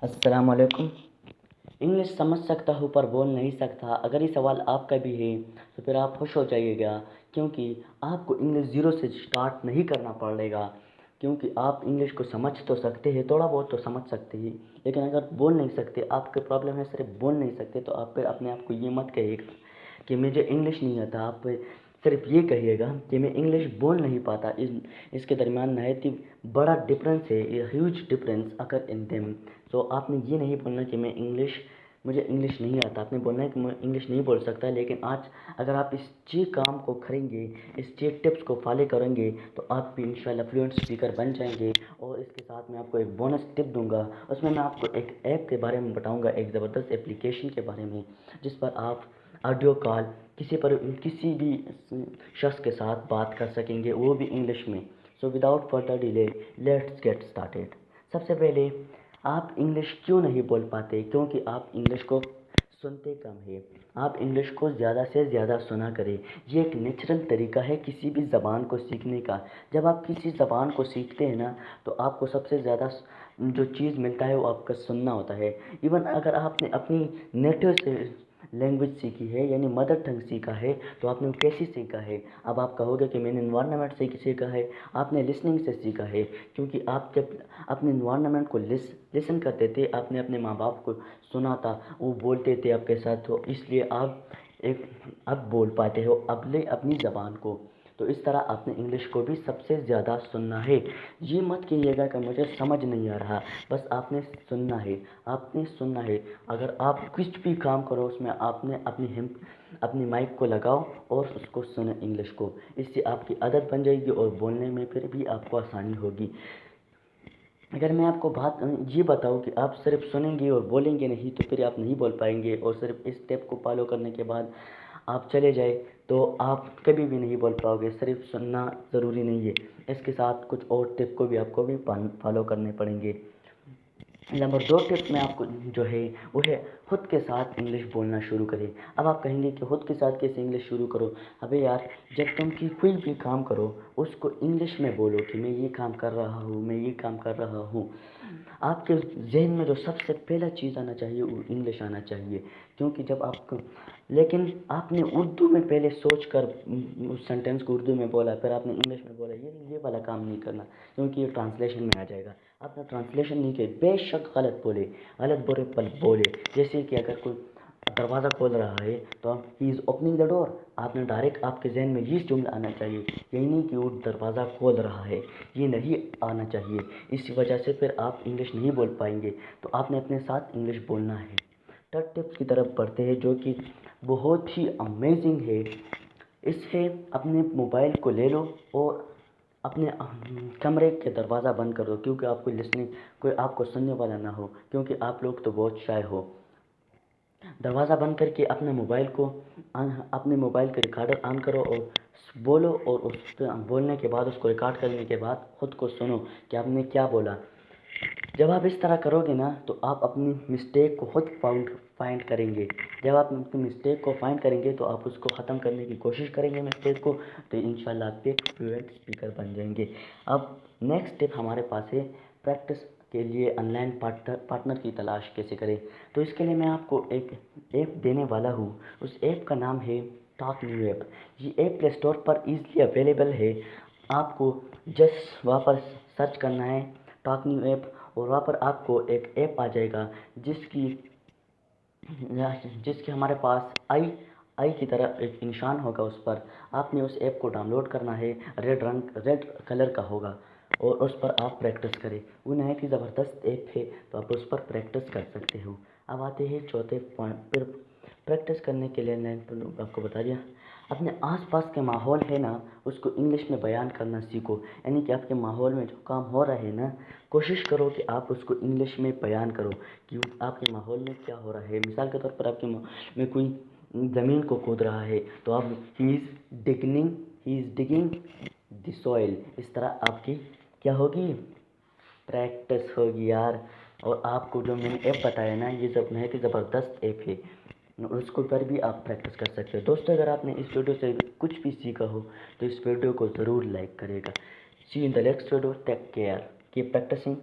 السلام علیکم۔ انگلش سمجھ سکتا ہوں پر بول نہیں سکتا، اگر یہ سوال آپ کا بھی ہے تو پھر آپ خوش ہو جائیے گا، کیونکہ آپ کو انگلش زیرو سے سٹارٹ نہیں کرنا پڑے گا، کیونکہ آپ انگلش کو سمجھ تو سکتے ہیں، تھوڑا بہت تو سمجھ سکتے ہیں، لیکن اگر بول نہیں سکتے، آپ کے پرابلم ہے صرف بول نہیں سکتے، تو آپ پھر اپنے آپ کو یہ مت کہیے گا کہ مجھے انگلش نہیں آتا، آپ صرف یہ کہیے گا کہ میں انگلش بول نہیں پاتا۔ اس کے درمیان نہایت ہی بڑا ڈفرینس ہے، ہیوج ڈفرینس اگر ان دیم۔ تو آپ نے یہ نہیں بولنا کہ مجھے انگلش نہیں آتا، آپ نے بولنا ہے کہ میں انگلش نہیں بول سکتا، لیکن آج اگر آپ اس کام کو کریں گے، اس ٹپس کو فالو کریں گے، تو آپ بھی انشاءاللہ فلوئنٹ اسپیکر بن جائیں گے۔ اور اس کے ساتھ میں آپ کو ایک بونس ٹپ دوں گا، اس میں آپ کو ایک ایپ کے بارے میں بتاؤں گا، ایک زبردست اپلیکیشن کے بارے میں، جس پر آپ آڈیو کال کسی بھی شخص کے ساتھ بات کر سکیں گے، وہ بھی انگلش میں۔ So without further delay let's get started. سب سے پہلے آپ انگلش کیوں نہیں بول پاتے؟ کیونکہ آپ انگلش کو سنتے کم ہے۔ آپ انگلش کو زیادہ سے زیادہ سنا کریں، یہ ایک نیچرل طریقہ ہے کسی بھی زبان کو سیکھنے کا۔ جب آپ کسی زبان کو سیکھتے ہیں نا، تو آپ کو سب سے زیادہ جو چیز ملتا ہے وہ آپ کا سننا ہوتا ہے۔ ایون اگر آپ نے اپنی نیٹو سے لینگویج سیکھی ہے، یعنی مدر ٹنگ سیکھا ہے، تو آپ نے وہ کیسے سیکھا ہے؟ اب آپ کہو گے کہ میں نے انوائرنمنٹ سے سیکھا ہے، آپ نے لسننگ سے سیکھا ہے، کیونکہ آپ جب اپنے انوائرنمنٹ کو لسن کرتے تھے، آپ نے اپنے ماں باپ کو سنا تھا، وہ بولتے تھے آپ کے ساتھ، تو اس لیے آپ اب بول پاتے ہو اپنی زبان کو۔ تو اس طرح آپ نے انگلش کو بھی سب سے زیادہ سننا ہے۔ یہ مت کہیے گا کہ مجھے سمجھ نہیں آ رہا، بس آپ نے سننا ہے، آپ نے سننا ہے۔ اگر آپ کچھ بھی کام کرو، اس میں آپ نے اپنی مائک کو لگاؤ اور اس کو سنیں انگلش کو، اس سے آپ کی عادت بن جائے گی اور بولنے میں پھر بھی آپ کو آسانی ہوگی۔ اگر میں آپ کو بات یہ بتاؤں کہ آپ صرف سنیں گے اور بولیں گے نہیں، تو پھر آپ نہیں بول پائیں گے، اور صرف اس اسٹیپ کو فالو کرنے کے بعد آپ چلے جائیں تو آپ کبھی بھی نہیں بول پاؤ گے۔ صرف سننا ضروری نہیں ہے، اس کے ساتھ کچھ اور ٹپ کو بھی آپ کو بھی فالو کرنے پڑیں گے۔ نمبر 2 ٹپ میں آپ کو جو ہے وہ ہے خود کے ساتھ انگلش بولنا شروع کریں۔ اب آپ کہیں گے کہ خود کے ساتھ کیسے انگلش شروع کرو؟ ابے یار، جب تم کوئی بھی کام کرو، اس کو انگلش میں بولو کہ میں یہ کام کر رہا ہوں، میں یہ کام کر رہا ہوں۔ آپ کے ذہن میں جو سب سے پہلا چیز آنا چاہیے وہ انگلش آنا چاہیے، کیونکہ جب لیکن آپ نے اردو میں پہلے سوچ کر اس سینٹینس کو اردو میں بولا، پھر آپ نے انگلش میں بولا، یہ والا کام نہیں کرنا، کیونکہ یہ ٹرانسلیشن میں آ جائے گا۔ آپ نے ٹرانسلیشن نہیں کی، بے شک غلط بولے، جیسے کہ اگر کوئی دروازہ کھول رہا ہے تو ہی از اوپننگ دا ڈور، آپ نے ڈائریکٹ آپ کے ذہن میں یہ جملہ آنا چاہیے، یہی نہیں کہ وہ دروازہ کھول رہا ہے، یہ نہیں آنا چاہیے۔ اسی وجہ سے پھر آپ انگلش نہیں بول پائیں گے، تو آپ نے اپنے ساتھ انگلش بولنا ہے۔ تھرڈ ٹپ کی طرف بڑھتے ہیں، جو کہ بہت ہی امیزنگ ہے۔ اس سے اپنے موبائل کو لے لو اور اپنے کمرے کے دروازہ بند کر دو، کیونکہ آپ کوئی آپ کو سننے والا نہ ہو، کیونکہ آپ لوگ تو بہت شائے ہو۔ دروازہ بند کر کے اپنے موبائل کے ریکارڈر آن کرو اور بولو، اور اس پہ بولنے کے بعد، اس کو ریکارڈ کرنے کے بعد خود کو سنو کہ آپ نے کیا بولا۔ جب آپ اس طرح کرو گے نا، تو آپ اپنی مسٹیک کو خود فائنڈ کریں گے۔ جب آپ اپنی مسٹیک کو فائنڈ کریں گے، تو آپ اس کو ختم کرنے کی کوشش کریں گے مسٹیک کو، تو انشاءاللہ آپ ایک فلوئنٹ اسپیکر بن جائیں گے۔ اب نیکسٹ ٹپ ہمارے پاس ہے، پریکٹس کے لیے آن لائن پارٹنر کی تلاش کیسے کریں۔ تو اس کے لیے میں آپ کو ایک ایپ دینے والا ہوں، اس ایپ کا نام ہے ٹاک نیو ایپ۔ یہ ایپ پلے اسٹور پر ایزلی اویلیبل ہے۔ آپ کو جسٹ وہاں پر سرچ کرنا ہے ٹاک نیو ایپ، اور وہاں پر آپ کو ایک ایپ آ جائے گا جس کی ہمارے پاس آئی کی طرح ایک نشان ہوگا اس پر۔ آپ نے اس ایپ کو ڈاؤن لوڈ کرنا ہے، ریڈ کلر کا ہوگا، اور اس پر آپ پریکٹس کریں۔ وہ نہایت ہی زبردست ایپ ہے، تو آپ اس پر پریکٹس کر سکتے ہو۔ اب آتے ہیں چوتھے پوائنٹ پر۔ پریکٹس کرنے کے لیے میں آپ کو بتا دیا، اپنے آس پاس کے ماحول ہے نا، اس کو انگلش میں بیان کرنا سیکھو۔ یعنی کہ آپ کے ماحول میں جو کام ہو رہا ہے نا، کوشش کرو کہ آپ اس کو انگلش میں بیان کرو کہ آپ کے ماحول میں کیا ہو رہا ہے۔ مثال کے طور پر آپ کے ماحول میں کوئی زمین کو کھود رہا ہے، تو آپ ہی از ڈگنگ دی سوئل، اس طرح آپ کی کیا ہوگی؟ پریکٹس ہوگی یار۔ اور آپ کو جو میں نے ایپ بتایا نا، یہ نہایت ہی زبردست ایپ ہے، اس کو پر بھی آپ پریکٹس کر سکتے ہو۔ دوستو، اگر آپ نے اس ویڈیو سے کچھ بھی سیکھا ہو تو اس ویڈیو کو ضرور لائک کرے گا۔ See you in the next video, take care, keep practising.